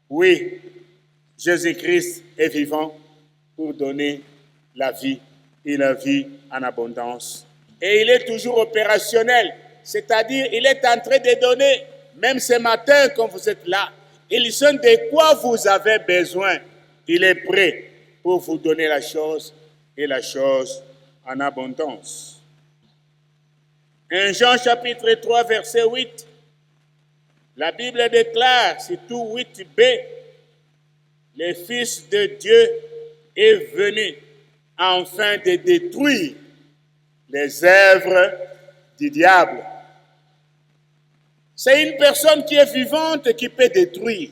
Oui, Jésus-Christ est vivant pour donner la vie et la vie en abondance. Et il est toujours opérationnel, c'est-à-dire il est en train de donner, même ce matin quand vous êtes là, il sait de quoi vous avez besoin. Il est prêt pour vous donner la chose et la chose en abondance. 1 Jean chapitre 3 verset 8, la Bible déclare, surtout 8b, le Fils de Dieu est venu afin de détruire les œuvres du diable. C'est une personne qui est vivante qui peut détruire.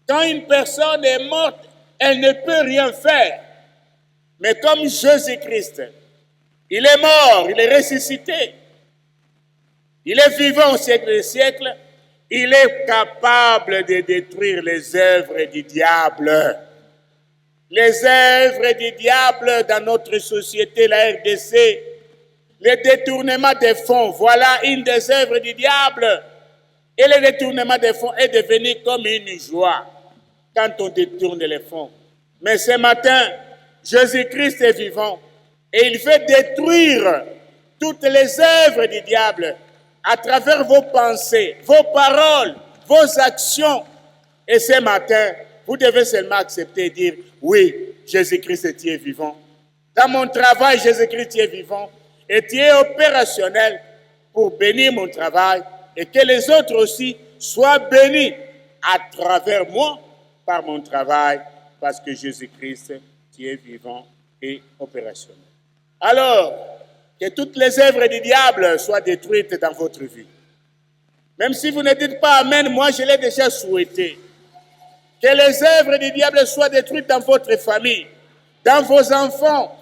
Quand une personne est morte, elle ne peut rien faire. Mais comme Jésus-Christ, il est mort, il est ressuscité, il est vivant au siècle des siècles, il est capable de détruire les œuvres du diable. Les œuvres du diable dans notre société, la RDC, le détournement des fonds, voilà une des œuvres du diable. Et le détournement des fonds est devenu comme une joie quand on détourne les fonds. Mais ce matin, Jésus-Christ est vivant et il fait détruire toutes les œuvres du diable à travers vos pensées, vos paroles, vos actions. Et ce matin, vous devez seulement accepter et dire, oui, Jésus-Christ, tu es vivant. Dans mon travail, Jésus-Christ, tu es vivant. Et tu es opérationnel pour bénir mon travail et que les autres aussi soient bénis à travers moi par mon travail parce que Jésus-Christ, tu es vivant et opérationnel. Alors, que toutes les œuvres du diable soient détruites dans votre vie. Même si vous ne dites pas Amen, moi je l'ai déjà souhaité. Que les œuvres du diable soient détruites dans votre famille, dans vos enfants,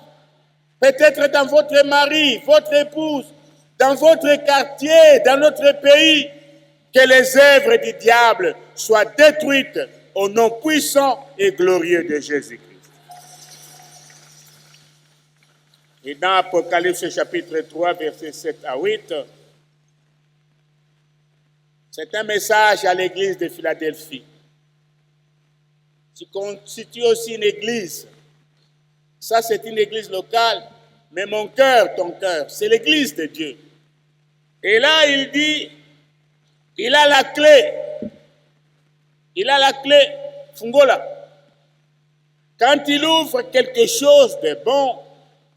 peut-être dans votre mari, votre épouse, dans votre quartier, dans notre pays. Que les œuvres du diable soient détruites au nom puissant et glorieux de Jésus-Christ. Et dans Apocalypse chapitre 3, versets 7 à 8, c'est un message à l'église de Philadelphie. Tu constitues aussi une église. Ça, c'est une église locale, mais mon cœur, ton cœur, c'est l'église de Dieu. Et là, il dit, il a la clé. Il a la clé, Fungola. Quand il ouvre quelque chose de bon,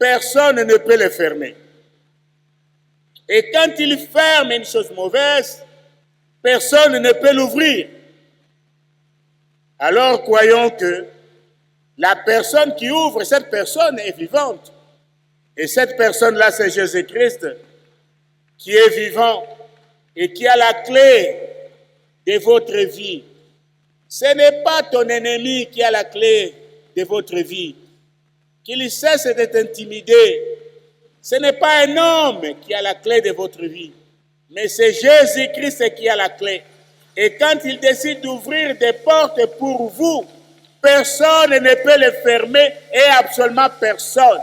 personne ne peut le fermer. Et quand il ferme une chose mauvaise, personne ne peut l'ouvrir. Alors croyons que la personne qui ouvre, cette personne est vivante. Et cette personne-là, c'est Jésus-Christ, qui est vivant et qui a la clé de votre vie. Ce n'est pas ton ennemi qui a la clé de votre vie. Qu'il cesse de t'intimider. Ce n'est pas un homme qui a la clé de votre vie, mais c'est Jésus-Christ qui a la clé. Et quand il décide d'ouvrir des portes pour vous, personne ne peut les fermer et absolument personne.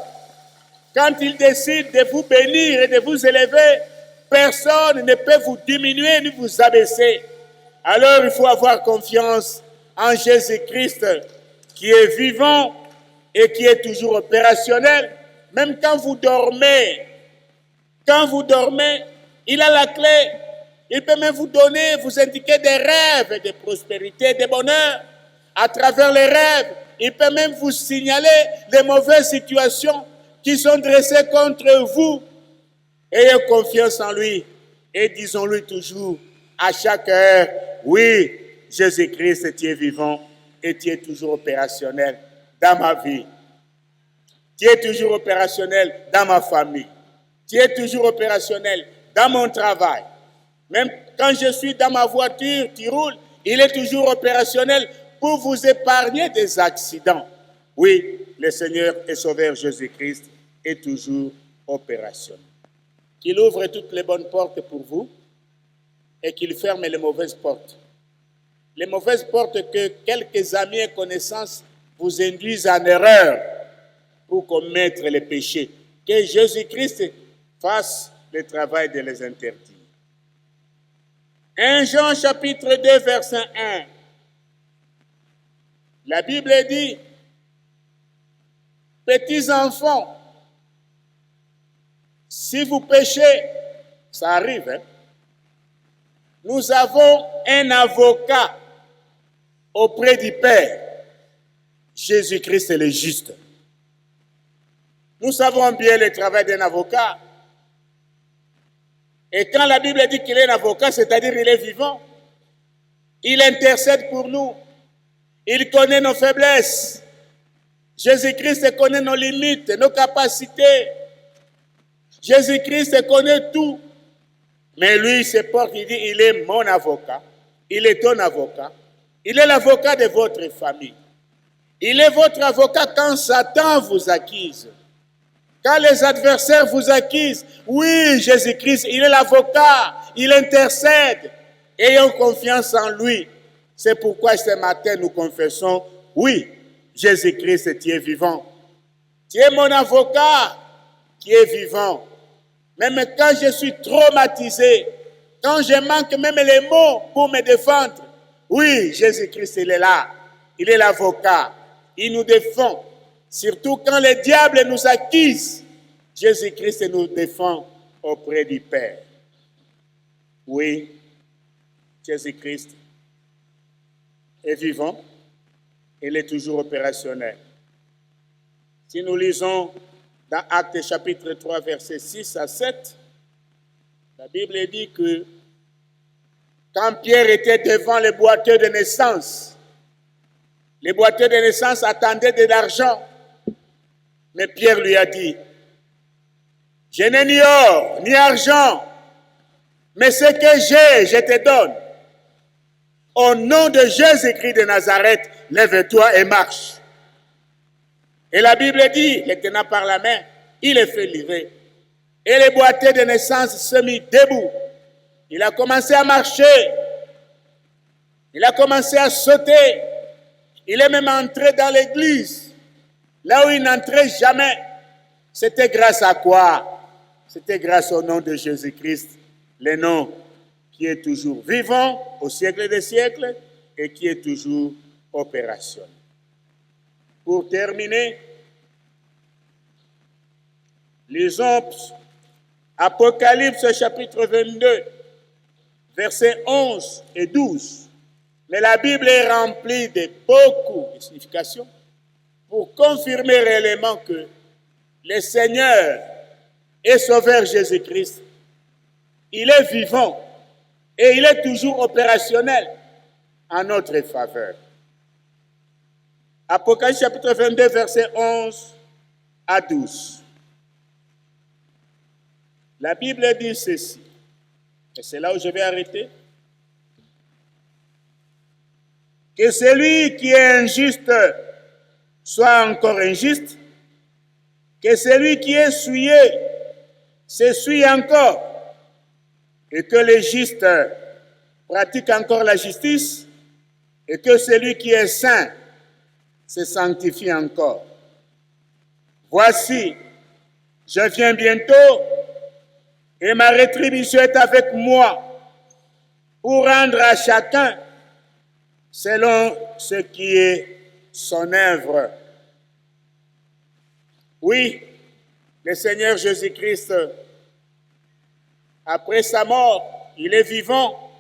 Quand il décide de vous bénir et de vous élever, personne ne peut vous diminuer ni vous abaisser. Alors il faut avoir confiance en Jésus-Christ qui est vivant et qui est toujours opérationnel. Même quand vous dormez, il a la clé. Il peut même vous donner, vous indiquer des rêves de prospérité, de bonheur. À travers les rêves, il peut même vous signaler les mauvaises situations qui sont dressées contre vous. Ayez confiance en lui et disons-lui toujours, à chaque heure, oui, Jésus-Christ, tu es vivant et tu es toujours opérationnel dans ma vie. Tu es toujours opérationnel dans ma famille. Tu es toujours opérationnel dans mon travail. Même quand je suis dans ma voiture qui roule, il est toujours opérationnel pour vous épargner des accidents. Oui, le Seigneur et Sauveur Jésus-Christ est toujours opérationnel. Qu'il ouvre toutes les bonnes portes pour vous et qu'il ferme les mauvaises portes. Les mauvaises portes que quelques amis et connaissances vous induisent en erreur pour commettre les péchés. Que Jésus-Christ fasse le travail de les interdire. 1 Jean chapitre 2 verset 1. La Bible dit, petits enfants, si vous péchez, ça arrive, hein? Nous avons un avocat auprès du Père. Jésus-Christ est le juste. Nous savons bien le travail d'un avocat. Et quand la Bible dit qu'il est un avocat, c'est-à-dire qu'il est vivant, il intercède pour nous. Il connaît nos faiblesses. Jésus-Christ connaît nos limites, nos capacités. Jésus-Christ connaît tout. Mais lui, il se porte, il dit, il est mon avocat. Il est ton avocat. Il est l'avocat de votre famille. Il est votre avocat quand Satan vous accuse. Quand les adversaires vous accusent. Oui, Jésus-Christ, il est l'avocat. Il intercède. Ayons confiance en lui. C'est pourquoi ce matin, nous confessons, oui, Jésus-Christ, tu es vivant. Tu es mon avocat qui est vivant. Même quand je suis traumatisé, quand je manque même les mots pour me défendre, oui, Jésus-Christ, il est là. Il est l'avocat. Il nous défend. Surtout quand le diable nous accuse, Jésus-Christ nous défend auprès du Père. Oui, Jésus-Christ est vivant. Il est toujours opérationnel. Si nous lisons dans Actes chapitre 3, versets 6 à 7, la Bible dit que quand Pierre était devant les boiteux de naissance, les boiteux de naissance attendaient de l'argent. Mais Pierre lui a dit, je n'ai ni or, ni argent, mais ce que j'ai, je te donne. Au nom de Jésus-Christ de Nazareth, lève-toi et marche. Et la Bible dit, les tenant par la main, il est fait livrer. Et les boiteux de naissance se mit debout. Il a commencé à marcher. Il a commencé à sauter. Il est même entré dans l'église. Là où il n'entrait jamais. C'était grâce à quoi? C'était grâce au nom de Jésus-Christ. Le nom qui est toujours vivant au siècle des siècles et qui est toujours opérationnel. Pour terminer, lisons Apocalypse chapitre 22, versets 11 et 12. Mais la Bible est remplie de beaucoup de significations pour confirmer réellement que le Seigneur et Sauveur Jésus-Christ, il est vivant et il est toujours opérationnel en notre faveur. Apocalypse chapitre 22, versets 11 à 12. La Bible dit ceci, et c'est là où je vais arrêter. Que celui qui est injuste soit encore injuste, que celui qui est souillé s'essuie encore, et que les justes pratiquent encore la justice, et que celui qui est saint se sanctifie encore. Voici, je viens bientôt, et ma rétribution est avec moi, pour rendre à chacun selon ce qui est son œuvre. Oui, le Seigneur Jésus-Christ, après sa mort, il est vivant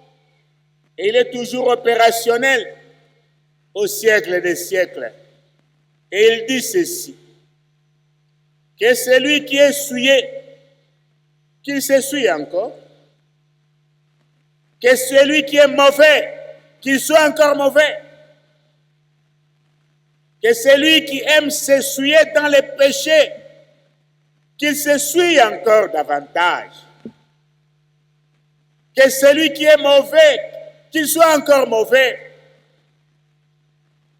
et il est toujours opérationnel au siècle des siècles. Et il dit ceci, que celui qui est souillé, qu'il s'essuie encore, que celui qui est mauvais, qu'il soit encore mauvais, que celui qui aime s'essuyer dans les péchés, qu'il s'essuie encore davantage, que celui qui est mauvais, qu'il soit encore mauvais,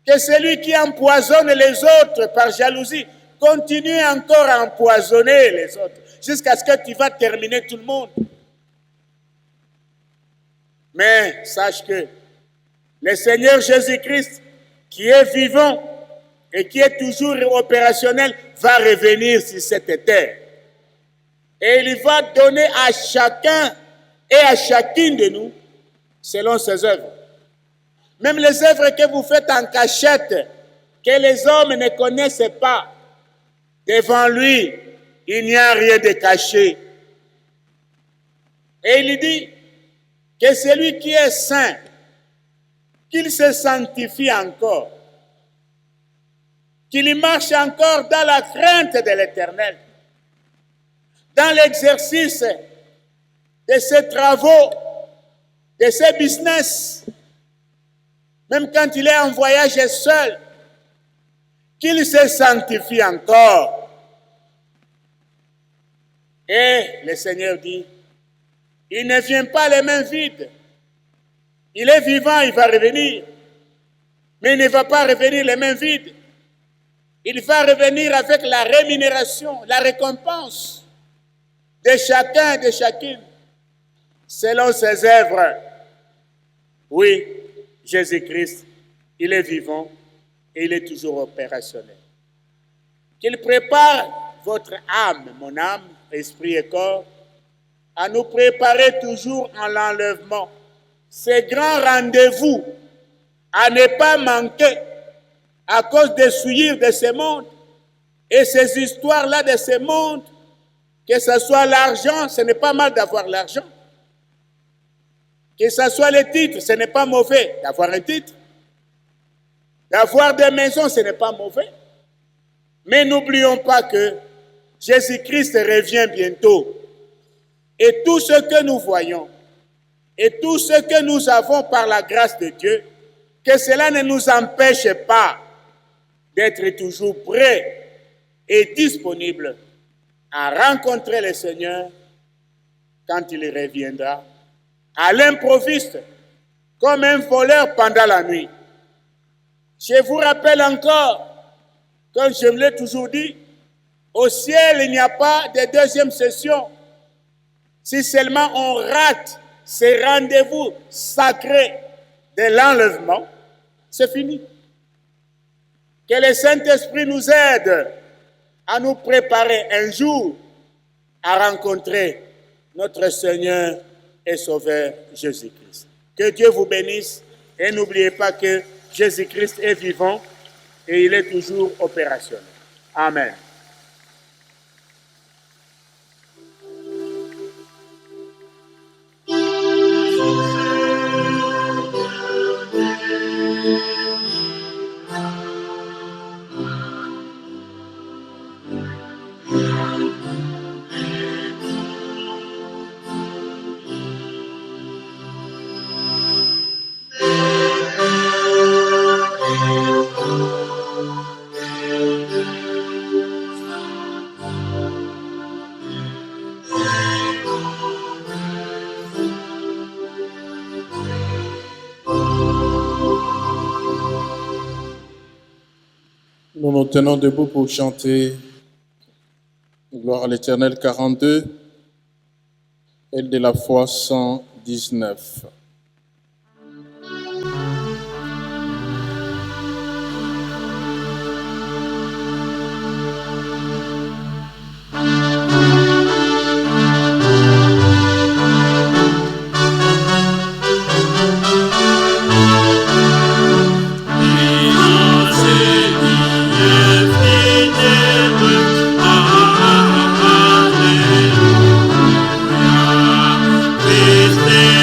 que celui qui empoisonne les autres par jalousie, continue encore à empoisonner les autres, jusqu'à ce que tu vas terminer tout le monde. Mais sache que le Seigneur Jésus-Christ, qui est vivant et qui est toujours opérationnel, va revenir sur cette terre. Et il va donner à chacun et à chacune de nous selon ses œuvres. Même les œuvres que vous faites en cachette, que les hommes ne connaissent pas. Devant lui, il n'y a rien de caché. Et il dit que celui qui est saint, qu'il se sanctifie encore, qu'il y marche encore dans la crainte de l'Éternel, dans l'exercice de ses travaux, de ses business, même quand il est en voyage seul, qu'il se sanctifie encore. Et le Seigneur dit, il ne vient pas les mains vides. Il est vivant, il va revenir. Mais il ne va pas revenir les mains vides. Il va revenir avec la rémunération, la récompense de chacun et de chacune, selon ses œuvres. Oui, Jésus-Christ, il est vivant et il est toujours opérationnel. Qu'il prépare votre âme, mon âme, esprit et corps, à nous préparer toujours en l'enlèvement. Ces grands rendez-vous à ne pas manquer à cause des souillures de ce monde et ces histoires-là de ce monde, que ce soit l'argent, ce n'est pas mal d'avoir l'argent. Que ce soit les titres, ce n'est pas mauvais d'avoir un titre. D'avoir des maisons, ce n'est pas mauvais. Mais n'oublions pas que Jésus-Christ revient bientôt. Et tout ce que nous voyons, et tout ce que nous avons par la grâce de Dieu, que cela ne nous empêche pas d'être toujours prêts et disponibles à rencontrer le Seigneur quand il reviendra, à l'improviste, comme un voleur pendant la nuit. Je vous rappelle encore, comme je me l'ai toujours dit, au ciel, il n'y a pas de deuxième session. Si seulement on rate ces rendez-vous sacrés de l'enlèvement, c'est fini. Que le Saint-Esprit nous aide à nous préparer un jour à rencontrer notre Seigneur et Sauveur Jésus-Christ. Que Dieu vous bénisse et n'oubliez pas que Jésus-Christ est vivant et il est toujours opérationnel. Amen. Nous nous tenons debout pour chanter Gloire à l'Éternel 42 et de la foi 119.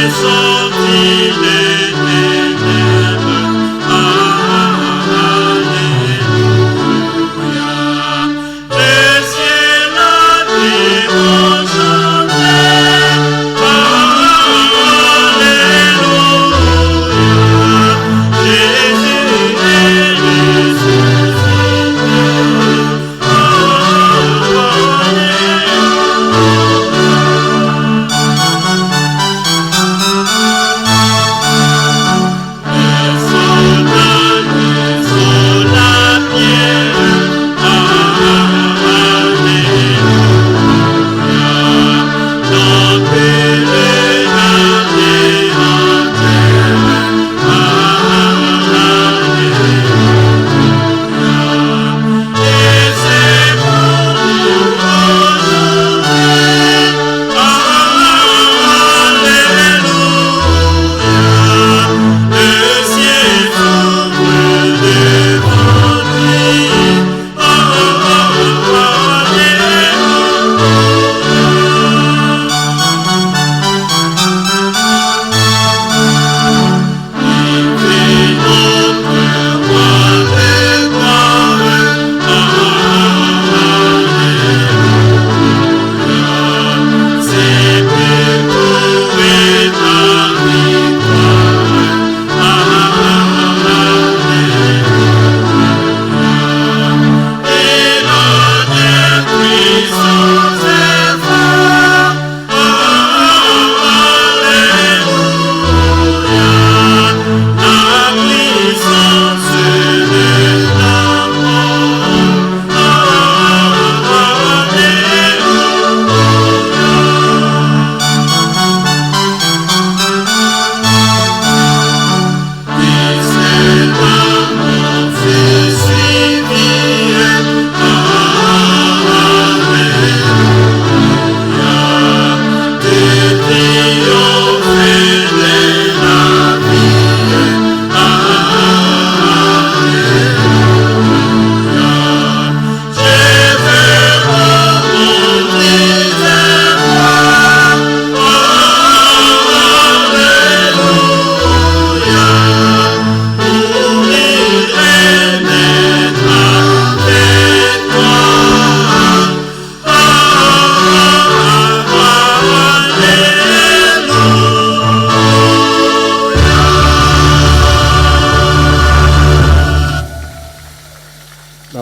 Son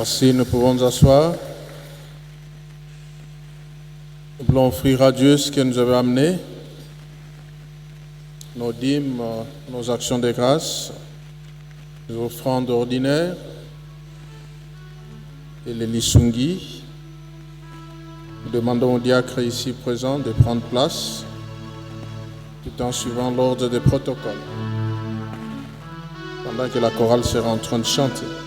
Merci, nous pouvons nous asseoir. Nous voulons offrir à Dieu ce qu'il nous avait amené, nos dîmes, nos actions de grâce, les offrandes ordinaires et les lisungis. Nous demandons au diacre ici présent de prendre place tout en suivant l'ordre des protocoles pendant que la chorale sera en train de chanter.